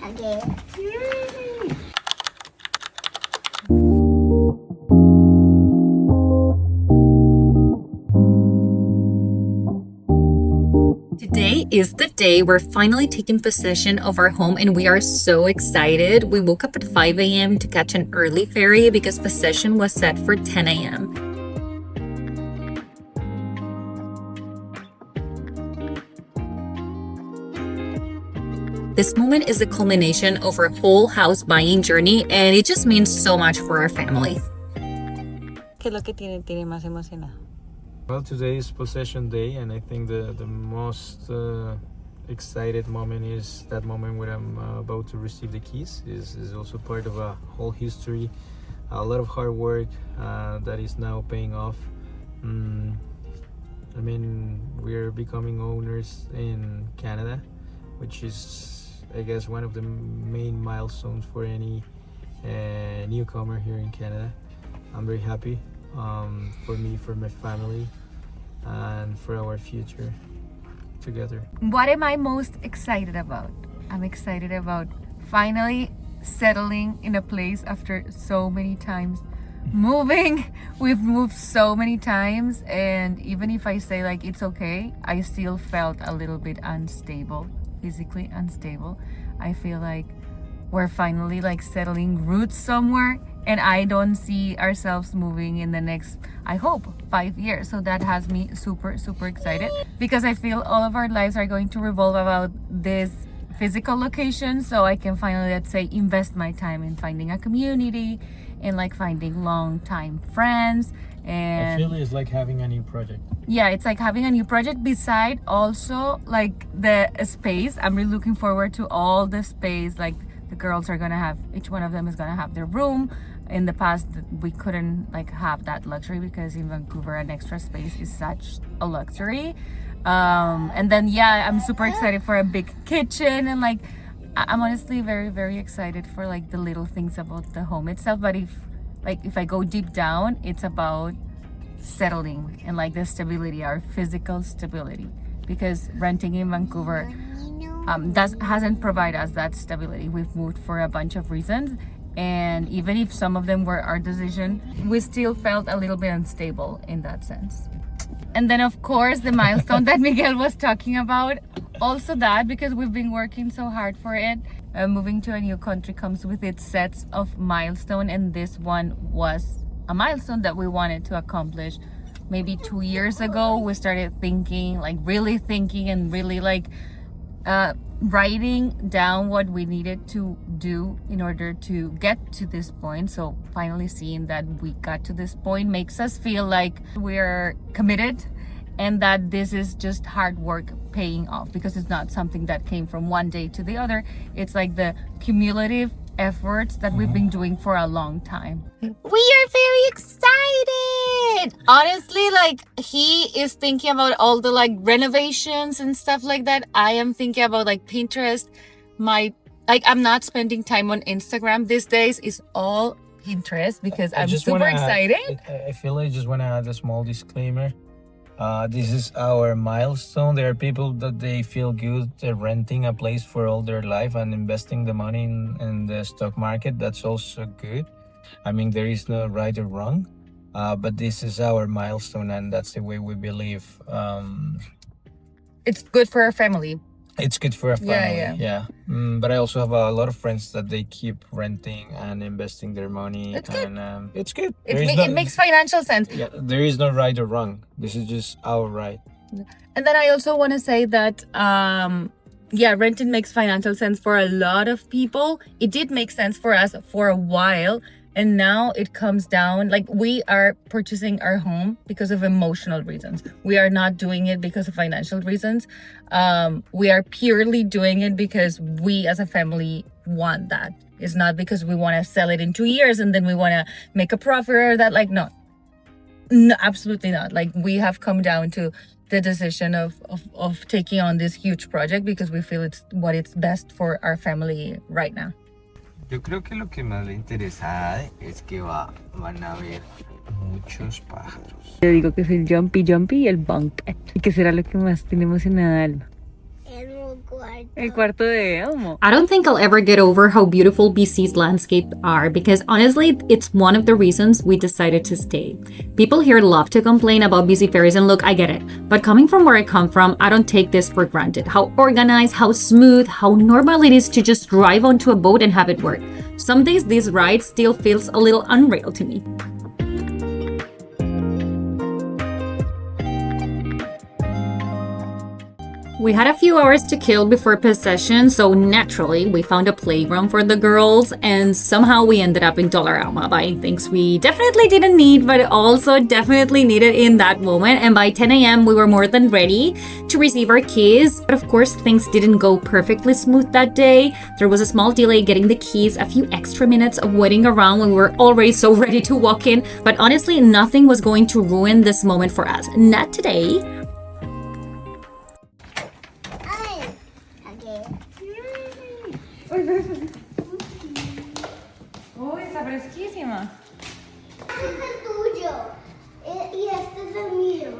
again. Today is the day we're finally taking possession of our home and we are so excited. We woke up at 5 a.m. to catch an early ferry because possession was set for 10 a.m. This moment is the culmination of our whole house buying journey and it just means so much for our family. ¿Qué es lo que tiene más emocionado? Well, today is possession day, and I think the most excited moment is that moment when I'm about to receive the keys. Is also part of a whole history, a lot of hard work that is now paying off. I mean, we're becoming owners in Canada, which is, I guess, one of the main milestones for any newcomer here in Canada. I'm very happy. For me, for my family, and for our future together. What am I most excited about? I'm excited about finally settling in a place after so many times moving. We've moved so many times, and even if I say like it's okay, I still felt a little bit unstable, physically unstable. I feel like we're finally like settling roots somewhere, and I don't see ourselves moving in the next, I hope, 5 years. So that has me super excited, because I feel all of our lives are going to revolve about this physical location. So I can finally, let's say, invest my time in finding a community and like finding long-time friends. And I feel it's like having a new project. yeah, it's like having a new project beside also like the space. I'm really looking forward to all the space. Like the girls are gonna have, each one of them is gonna have their room. In the past, we couldn't like have that luxury because in Vancouver an extra space is such a luxury. And then yeah, I'm super excited for a big kitchen, and like I'm honestly very excited for like the little things about the home itself. But if I go deep down, it's about settling and like the stability, our physical stability, because renting in Vancouver hasn't provided us that stability. We've moved for a bunch of reasons, and even if some of them were our decision, we still felt a little bit unstable in that sense. And then of course the milestone that Miguel was talking about, also that, because we've been working so hard for it. Moving to a new country comes with its sets of milestone, and this one was a milestone that we wanted to accomplish maybe 2 years ago. We started thinking, like really thinking, and really like writing down what we needed to do in order to get to this point. So finally seeing that we got to this point makes us feel like we're committed, and that this is just hard work paying off, because it's not something that came from one day to the other. It's like the cumulative efforts that we've been doing for a long time. We are very excited. Honestly, like he is thinking about all the like renovations and stuff like that. I am thinking about like Pinterest. I'm not spending time on Instagram these days. It's all Pinterest because I'm super excited. I feel like I just want to add a small disclaimer. This is our milestone. There are people that they feel good renting a place for all their life and investing the money in the stock market. That's also good. I mean, there is no right or wrong, but this is our milestone, and that's the way we believe. It's good for our family. It's good for a family, yeah. But I also have a lot of friends that they keep renting and investing their money. It's good. And it's good. It makes financial sense. Yeah, there is no right or wrong. This is just our right. And then I also want to say that, renting makes financial sense for a lot of people. It did make sense for us for a while. And now it comes down, like we are purchasing our home because of emotional reasons. We are not doing it because of financial reasons. We are purely doing it because we as a family want that. It's not because we want to sell it in 2 years and then we want to make a profit or that. Like, no, absolutely not. Like we have come down to the decision of taking on this huge project because we feel it's best for our family right now. Yo creo que lo que más le interesa a Ade es que van a ver muchos pájaros. Yo digo que es el jumpy y el bunkpad. ¿Y qué será lo que más tenemos en Alma? El lugar El cuarto de Elmo. I don't think I'll ever get over how beautiful BC's landscapes are because honestly, it's one of the reasons we decided to stay. People here love to complain about BC ferries, and look, I get it. But coming from where I come from, I don't take this for granted. How organized, how smooth, how normal it is to just drive onto a boat and have it work. Some days this ride still feels a little unreal to me. We had a few hours to kill before possession, so naturally we found a playground for the girls, and somehow we ended up in Dollarama buying things we definitely didn't need, but also definitely needed in that moment. And by 10 a.m. we were more than ready to receive our keys. But of course, things didn't go perfectly smooth that day. There was a small delay getting the keys, a few extra minutes of waiting around when we were already so ready to walk in. But honestly, nothing was going to ruin this moment for us. Not today. Uy, está fresquísima. Este es el tuyo y este es el mío.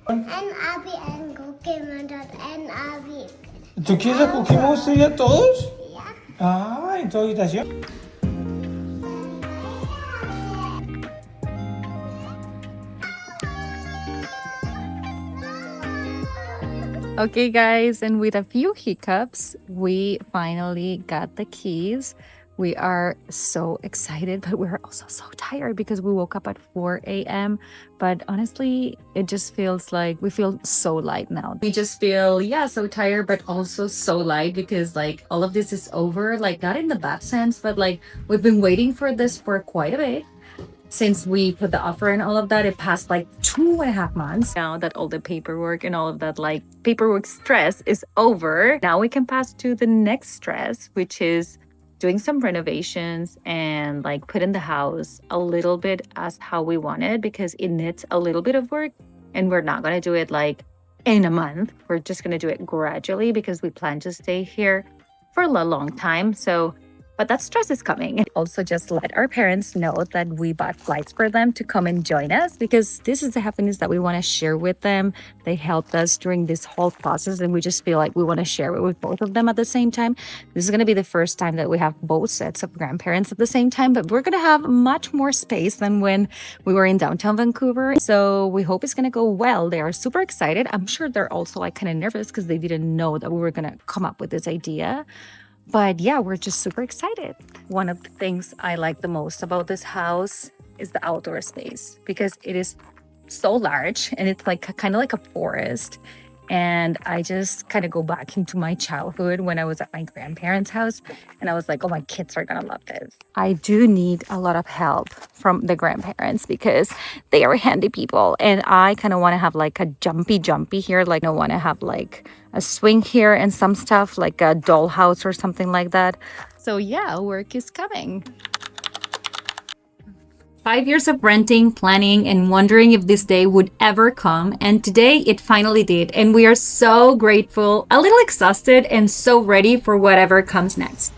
En Abby and Cookie Monster and Abby. ¿Tú quieres a Cookie Monster y a todos? Ya. Ah, ¿en tu habitación? Okay, guys, and with a few hiccups, we finally got the keys. We are so excited, but we're also so tired because we woke up at 4 a.m. But honestly, it just feels like we feel so light now. We just feel, yeah, so tired, but also so light because like all of this is over. Like not in the bad sense, but like we've been waiting for this for quite a bit. Since we put the offer and all of that, it passed like 2.5 months. Now that all the paperwork and all of that like paperwork stress is over, now we can pass to the next stress, which is doing some renovations and like put in the house a little bit as how we want it because it needs a little bit of work, and we're not going to do it like in a month. We're just going to do it gradually because we plan to stay here for a long time. But that stress is coming. Also, just let our parents know that we bought flights for them to come and join us because this is the happiness that we want to share with them. They helped us during this whole process, and we just feel like we want to share it with both of them at the same time. This is going to be the first time that we have both sets of grandparents at the same time, but we're going to have much more space than when we were in downtown Vancouver. So we hope it's going to go well. They are super excited. I'm sure they're also like kind of nervous because they didn't know that we were going to come up with this idea. But yeah, we're just super excited. One of the things I like the most about this house is the outdoor space because it is so large and it's like kind of like a forest. And I just kind of go back into my childhood when I was at my grandparents' house. And I was like, oh, my kids are going to love this. I do need a lot of help from the grandparents because they are handy people. And I kind of want to have like a jumpy here. Like I want to have like a swing here and some stuff like a dollhouse or something like that. So yeah, work is coming. 5 years of renting, planning, and wondering if this day would ever come. And today it finally did. And we are so grateful, a little exhausted, and so ready for whatever comes next.